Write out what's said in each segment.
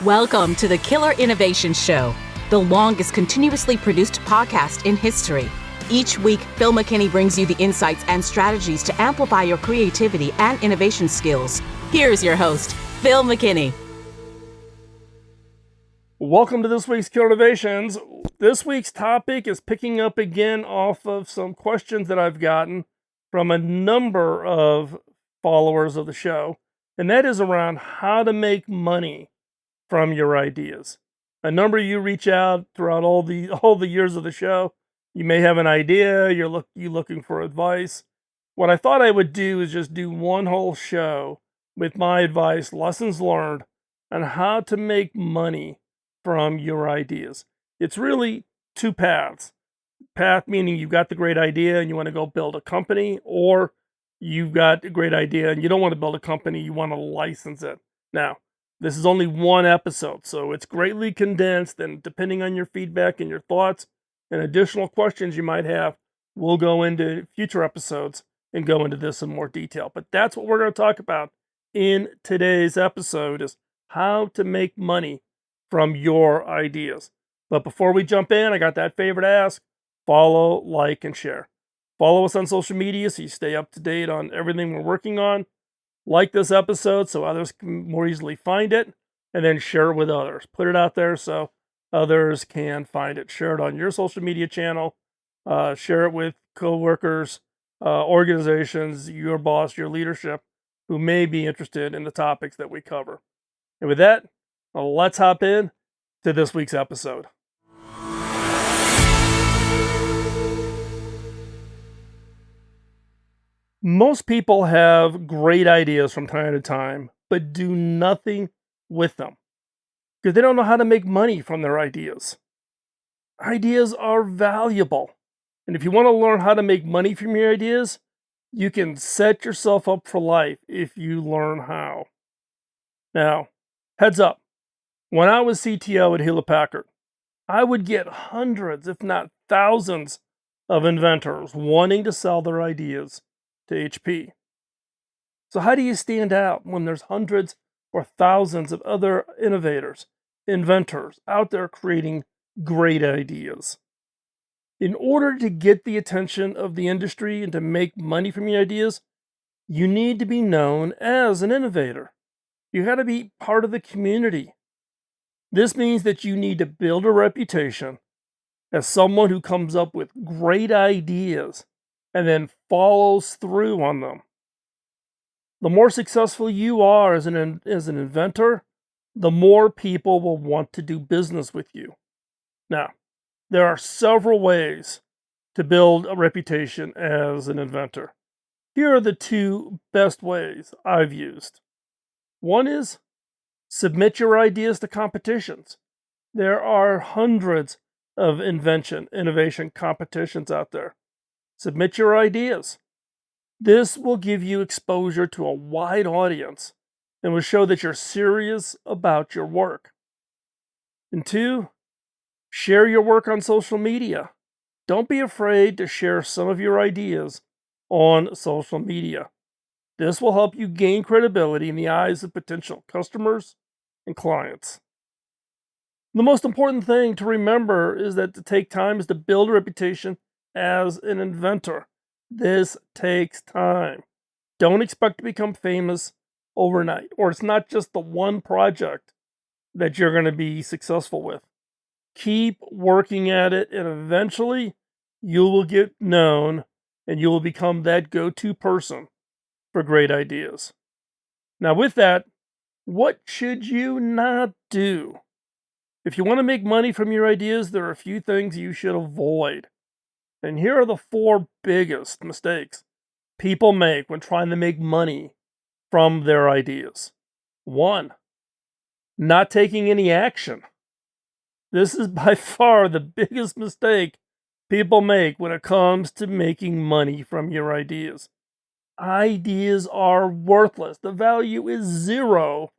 Welcome to the Killer Innovation Show, the longest continuously produced podcast in history. Each week, Phil McKinney brings you the insights and strategies to amplify your creativity and innovation skills. Here's your host, Phil McKinney. Welcome to this week's Killer Innovations. This week's topic is picking up again off of some questions that I've gotten from a number of followers of the show, and that is around how to make money from your ideas. A number of you reach out throughout all the years of the show. You may have an idea, you're looking for advice. What I thought I would do is just do one whole show with my advice, lessons learned, on how to make money from your ideas. It's really two paths. Path meaning you've got the great idea and you want to go build a company, or you've got a great idea and you don't want to build a company, you want to license it. Now, this is only one episode, so it's greatly condensed, and depending on your feedback and your thoughts and additional questions you might have, we'll go into future episodes and go into this in more detail. But that's what we're going to talk about in today's episode, is how to make money from your ideas. But before we jump in, I got that favor to ask: follow, like, and share. Follow us on social media so you stay up to date on everything we're working on. Like this episode so others can more easily find it, and then share it with others. Put it out there so others can find it. Share it on your social media channel. Share it with coworkers, organizations, your boss, your leadership, who may be interested in the topics that we cover. And with that, let's hop in to this week's episode. Most people have great ideas from time to time, but do nothing with them because they don't know how to make money from their ideas. Ideas are valuable. And if you want to learn how to make money from your ideas, you can set yourself up for life if you learn how. Now, heads up, when I was CTO at Hewlett-Packard, I would get hundreds, if not thousands, of inventors wanting to sell their ideas to HP. So how do you stand out when there's hundreds or thousands of other innovators, inventors out there creating great ideas? In order to get the attention of the industry and to make money from your ideas, you need to be known as an innovator. You got to be part of the community. This means that you need to build a reputation as someone who comes up with great ideas and then follows through on them. The more successful you are as an inventor, the more people will want to do business with you. Now, there are several ways to build a reputation as an inventor. Here are the two best ways I've used. One is submit your ideas to competitions. There are hundreds of innovation competitions out there. Submit your ideas. This will give you exposure to a wide audience and will show that you're serious about your work. And two, share your work on social media. Don't be afraid to share some of your ideas on social media. This will help you gain credibility in the eyes of potential customers and clients. The most important thing to remember is that to take time is to build a reputation as an inventor. This takes time. Don't expect to become famous overnight, or it's not just the one project that you're going to be successful with. Keep working at it, and eventually you will get known and you will become that go-to person for great ideas. Now, with that, what should you not do? If you want to make money from your ideas, there are a few things you should avoid. And here are the four biggest mistakes people make when trying to make money from their ideas. 1, not taking any action. This is by far the biggest mistake people make when it comes to making money from your ideas. Ideas are worthless. The value is zero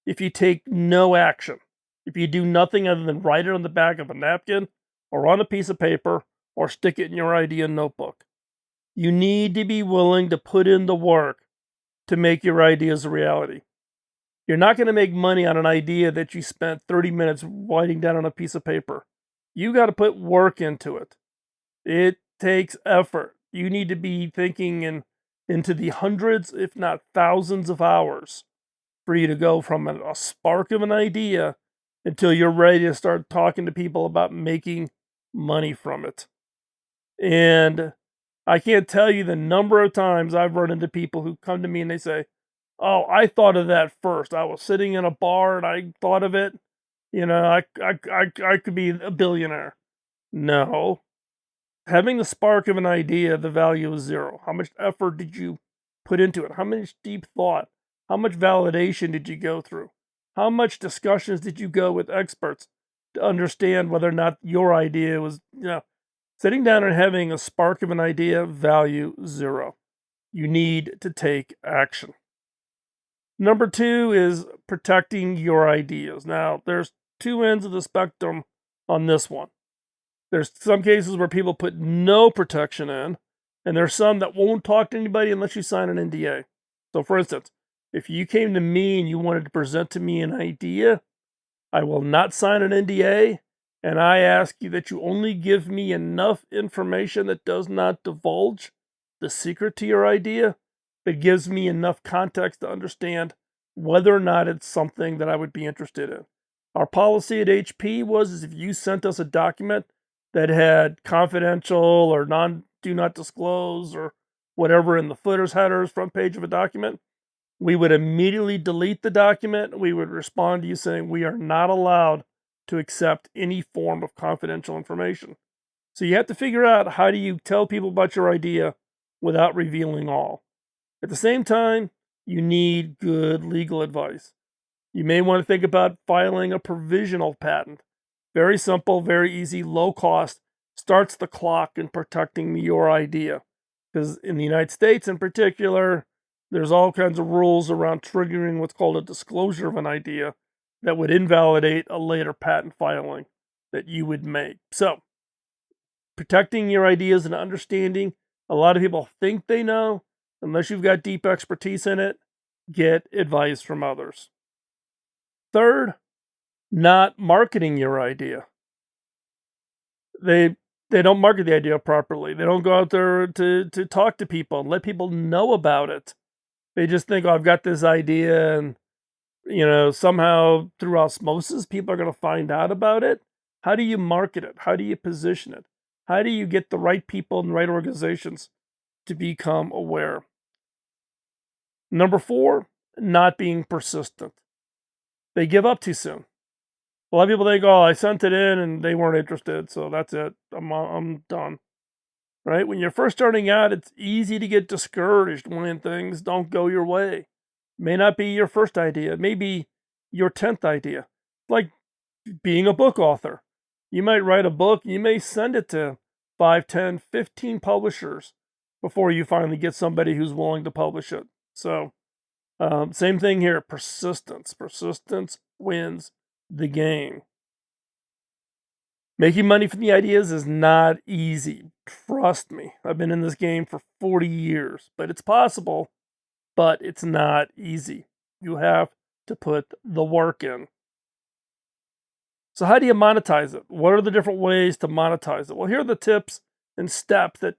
if you take no action. If you do nothing other than write it on the back of a napkin or on a piece of paper or stick it in your idea notebook. You need to be willing to put in the work to make your ideas a reality. You're not going to make money on an idea that you spent 30 minutes writing down on a piece of paper. You got to put work into it. It takes effort. You need to be thinking into the hundreds, if not thousands of hours for you to go from a spark of an idea until you're ready to start talking to people about making money from it. And I can't tell you the number of times I've run into people who come to me and they say, "Oh, I thought of that first. I was sitting in a bar and I thought of it. I could be a billionaire." No. Having the spark of an idea, the value is zero. How much effort did you put into it? How much deep thought? How much validation did you go through? How much discussions did you go with experts to understand whether or not your idea was, sitting down and having a spark of an idea, value zero. You need to take action. Number two is protecting your ideas. Now, there's two ends of the spectrum on this one. There's some cases where people put no protection in, and there's some that won't talk to anybody unless you sign an NDA. So, for instance, if you came to me and you wanted to present to me an idea, I will not sign an NDA, and I ask you that you only give me enough information that does not divulge the secret to your idea, but gives me enough context to understand whether or not it's something that I would be interested in. Our policy at HP was if you sent us a document that had confidential or do not disclose or whatever in the footers, headers, front page of a document, we would immediately delete the document. We would respond to you saying we are not allowed to accept any form of confidential information. So you have to figure out, how do you tell people about your idea without revealing all? At the same time, you need good legal advice. You may want to think about filing a provisional patent. Very simple, very easy, low cost, starts the clock in protecting your idea. Because in the United States in particular, there's all kinds of rules around triggering what's called a disclosure of an idea that would invalidate a later patent filing that you would make. So, protecting your ideas and understanding, a lot of people think they know. Unless you've got deep expertise in it, get advice from others. Third, not marketing your idea. They don't market the idea properly. They don't go out there to talk to people and let people know about it. They just think, "Oh, I've got this idea," and somehow through osmosis, people are going to find out about it. How do you market it? How do you position it? How do you get the right people and right organizations to become aware? Number four, not being persistent. They give up too soon. A lot of people think, "Oh, I sent it in and they weren't interested, so that's it. I'm done." Right? When you're first starting out, it's easy to get discouraged when things don't go your way. It may not be your first idea. It may be your 10th idea. Like being a book author. You might write a book, you may send it to 5, 10, 15 publishers before you finally get somebody who's willing to publish it. So, same thing here, persistence. Persistence wins the game. Making money from the ideas is not easy. Trust me. I've been in this game for 40 years, but it's possible, but it's not easy. You have to put the work in. So how do you monetize it? What are the different ways to monetize it? Well, here are the tips and steps that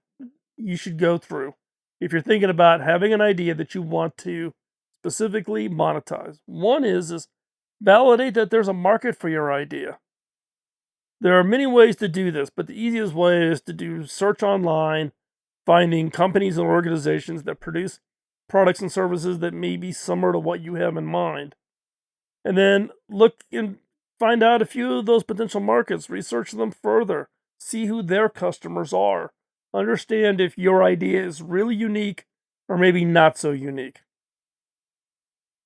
you should go through if you're thinking about having an idea that you want to specifically monetize. One is validate that there's a market for your idea. There are many ways to do this, but the easiest way is to do search online, finding companies and organizations that produce products and services that may be similar to what you have in mind. And then look and find out a few of those potential markets, research them further, see who their customers are, understand if your idea is really unique or maybe not so unique.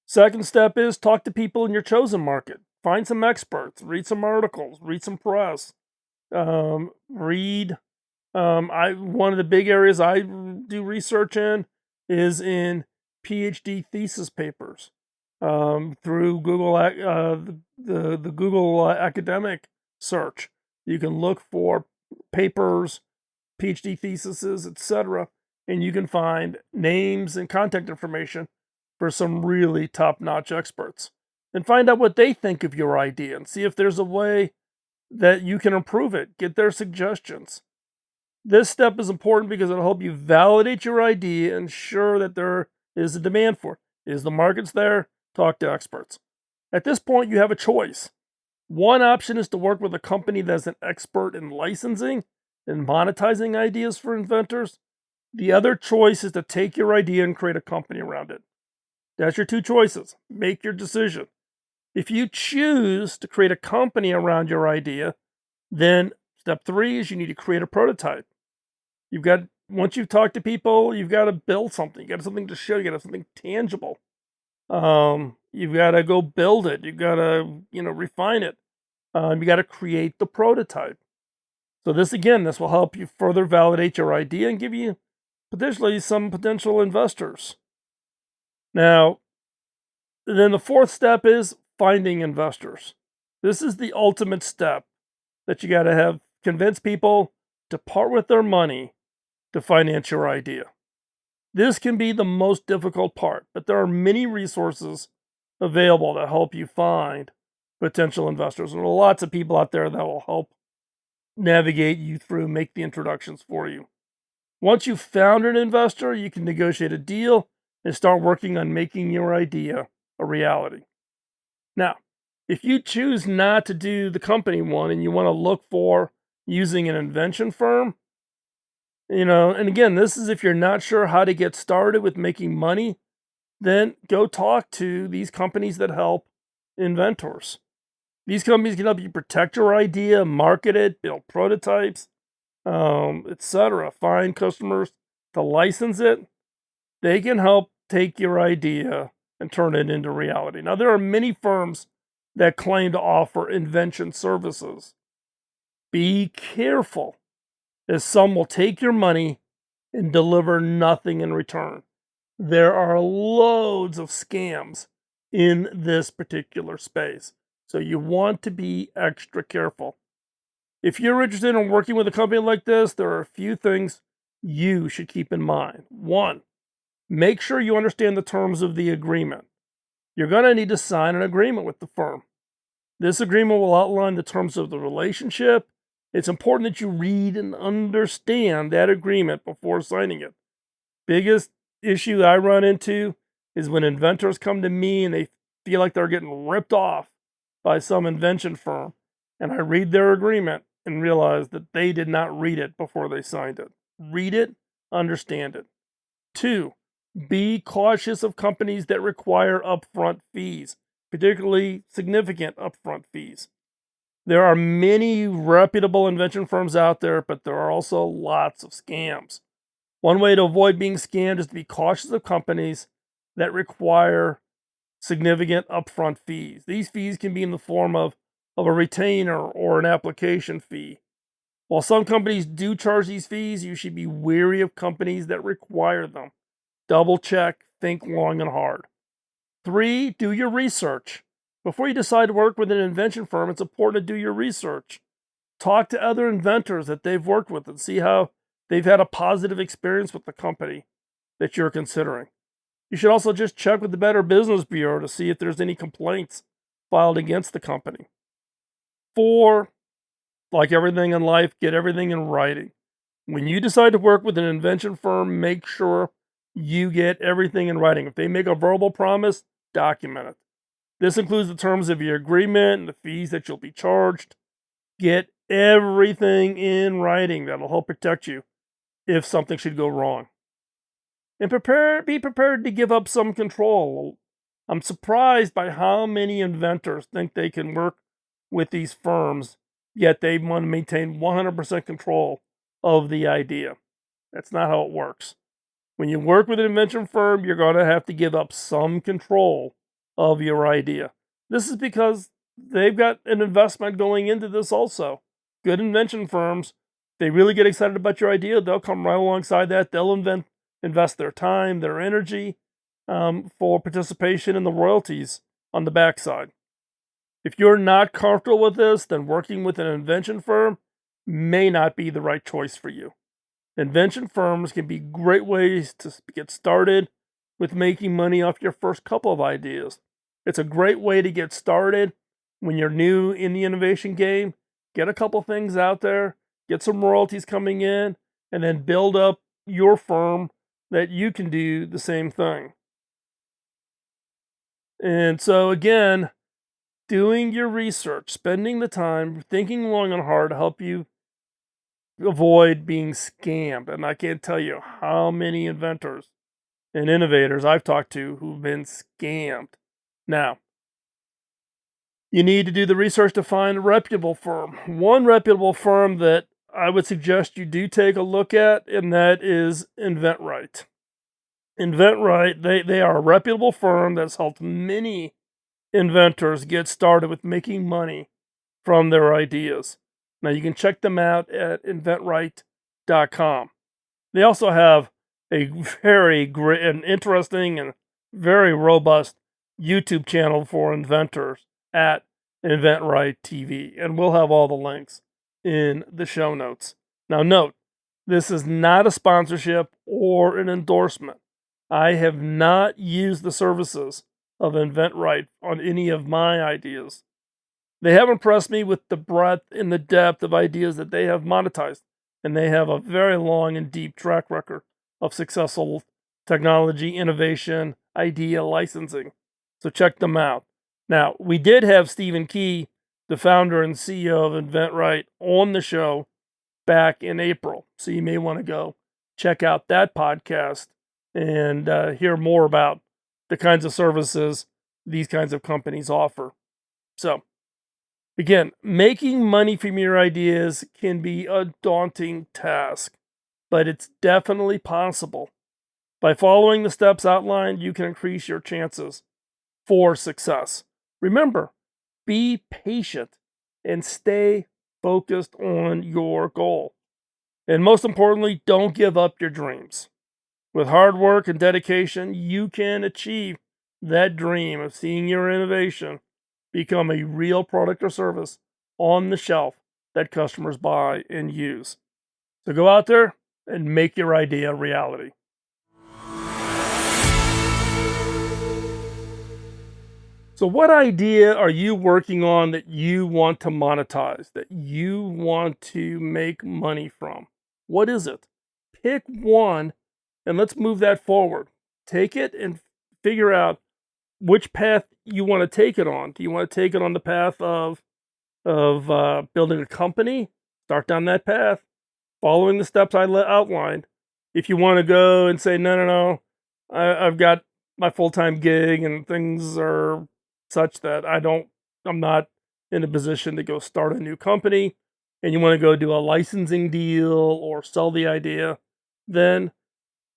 Second step is talk to people in your chosen market. Find some experts, read some articles, read some press, read. One of the big areas I do research in is in PhD thesis papers through Google, the Google academic search. You can look for papers, PhD theses, etc., and you can find names and contact information for some really top-notch experts and find out what they think of your idea and see if there's a way that you can improve it. Get their suggestions. This step is important because it'll help you validate your idea and ensure that there is a demand for it. Is the market's there? Talk to experts. At this point, you have a choice. One option is to work with a company that's an expert in licensing and monetizing ideas for inventors. The other choice is to take your idea and create a company around it. That's your two choices. Make your decision. If you choose to create a company around your idea, then step 3 is you need to create a prototype. Once you've talked to people, you've got to build something. You got something to show. You got to have something tangible. You've got to go build it. You've got to, refine it. You got to create the prototype. So this will help you further validate your idea and give you potentially some potential investors. Now, then the 4th step is finding investors. This is the ultimate step that you got to have convince people to part with their money to finance your idea. This can be the most difficult part, but there are many resources available to help you find potential investors. And there are lots of people out there that will help navigate you through, make the introductions for you. Once you've found an investor, you can negotiate a deal and start working on making your idea a reality. Now, if you choose not to do the company one and you want to look for using an invention firm, and again, this is if you're not sure how to get started with making money, then go talk to these companies that help inventors. These companies can help you protect your idea, market it, build prototypes, etc. Find customers to license it. They can help take your idea and turn it into reality. Now, there are many firms that claim to offer invention services. Be careful, as some will take your money and deliver nothing in return. There are loads of scams in this particular space, so you want to be extra careful. If you're interested in working with a company like this, there are a few things you should keep in mind. 1, make sure you understand the terms of the agreement. You're going to need to sign an agreement with the firm. This agreement will outline the terms of the relationship. It's important that you read and understand that agreement before signing it. Biggest issue I run into is when inventors come to me and they feel like they're getting ripped off by some invention firm, and I read their agreement and realize that they did not read it before they signed it. Read it, understand it. 2, be cautious of companies that require upfront fees, particularly significant upfront fees. There are many reputable invention firms out there, but there are also lots of scams. One way to avoid being scammed is to be cautious of companies that require significant upfront fees. These fees can be in the form of a retainer or an application fee. While some companies do charge these fees, you should be wary of companies that require them. Double check, think long and hard. 3, do your research. Before you decide to work with an invention firm, it's important to do your research. Talk to other inventors that they've worked with and see how they've had a positive experience with the company that you're considering. You should also just check with the Better Business Bureau to see if there's any complaints filed against the company. 4, like everything in life, get everything in writing. When you decide to work with an invention firm, make sure you get everything in writing. If they make a verbal promise, document it. This includes the terms of your agreement and the fees that you'll be charged. Get everything in writing. That'll help protect you if something should go wrong. And be prepared to give up some control. I'm surprised by how many inventors think they can work with these firms, yet they want to maintain 100% control of the idea. That's not how it works. When you work with an invention firm, you're going to have to give up some control of your idea. This is because they've got an investment going into this also. Good invention firms, they really get excited about your idea, they'll come right alongside that. They'll invest their time, their energy for participation in the royalties on the backside. If you're not comfortable with this, then working with an invention firm may not be the right choice for you. Invention firms can be great ways to get started, with making money off your first couple of ideas. It's a great way to get started when you're new in the innovation game. Get a couple things out there, get some royalties coming in, and then build up your firm that you can do the same thing. And so, again, doing your research, spending the time, thinking long and hard to help you avoid being scammed. And I can't tell you how many inventors and innovators I've talked to who've been scammed. Now, you need to do the research to find a reputable firm. One reputable firm that I would suggest you do take a look at, and that is Inventor. Inventor, they are a reputable firm that's helped many inventors get started with making money from their ideas. Now, you can check them out at inventright.com. They also have a very great and interesting and very robust YouTube channel for inventors at InventRight TV, and we'll have all the links in the show notes. Now, note, this is not a sponsorship or an endorsement. I have not used the services of InventRight on any of my ideas. They have impressed me with the breadth and the depth of ideas that they have monetized, and they have a very long and deep track record of successful technology, innovation, idea licensing. So check them out. Now, we did have Stephen Key, the founder and CEO of InventRight, on the show back in April. So you may want to go check out that podcast and hear more about the kinds of services these kinds of companies offer. So, again, making money from your ideas can be a daunting task, but it's definitely possible. By following the steps outlined, you can increase your chances for success. Remember, be patient and stay focused on your goal. And most importantly, don't give up your dreams. With hard work and dedication, you can achieve that dream of seeing your innovation become a real product or service on the shelf that customers buy and use. So go out there and make your idea a reality. So, what idea are you working on that you want to monetize, that you want to make money from? What is it? Pick one and let's move that forward. Take it and figure out which path you want to take it on. Do you want to take it on the path of building a company? Start down that path, following the steps I outlined. If you want to go and say, no, I've got my full-time gig and things are such that I'm not in a position to go start a new company, and you want to go do a licensing deal or sell the idea, then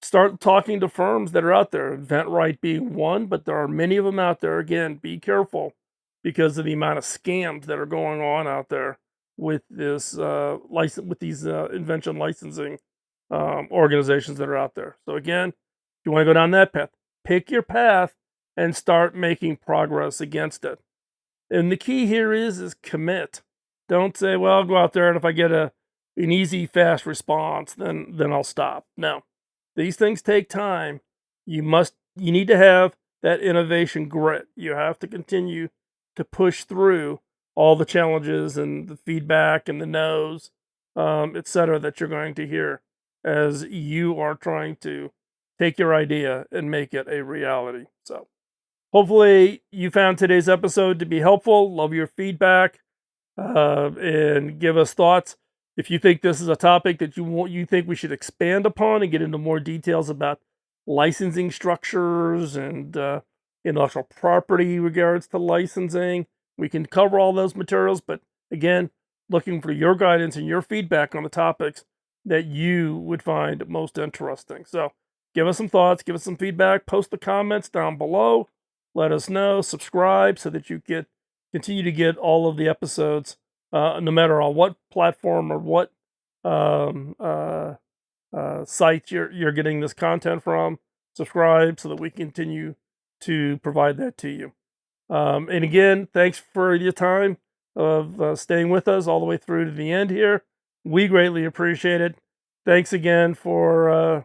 start talking to firms that are out there. InventRight being one, but there are many of them out there. Again, be careful because of the amount of scams that are going on out there with this with these invention licensing organizations that are out there. So again, if you want to go down that path, pick your path and start making progress against it. And the key here is commit. Don't say, well, I'll go out there and if I get an easy, fast response, then I'll stop. No. These things take time. You need to have that innovation grit. You have to continue to push through all the challenges and the feedback and the no's, etc., that you're going to hear as you are trying to take your idea and make it a reality. So, hopefully, you found today's episode to be helpful. Love your feedback and give us thoughts. If you think this is a topic that you think we should expand upon and get into more details about licensing structures and intellectual property regards to licensing, we can cover all those materials. But again, looking for your guidance and your feedback on the topics that you would find most interesting. So give us some thoughts, give us some feedback, post the comments down below. Let us know, subscribe so that you continue to get all of the episodes, no matter on what platform or what site you're getting this content from. Subscribe so that we continue to provide that to you. And again, thanks for your time of staying with us all the way through to the end here. We greatly appreciate it. Thanks again for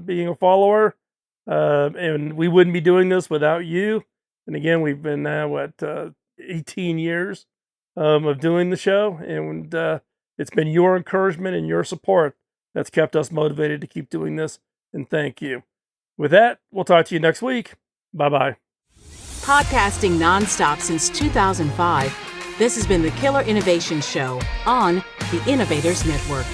being a follower. And we wouldn't be doing this without you. And again, we've been now 18 years of doing the show, and it's been your encouragement and your support that's kept us motivated to keep doing this. And thank you. With that, we'll talk to you next week. Bye-bye. Podcasting nonstop since 2005, this has been the Killer Innovation Show on the Innovators Network.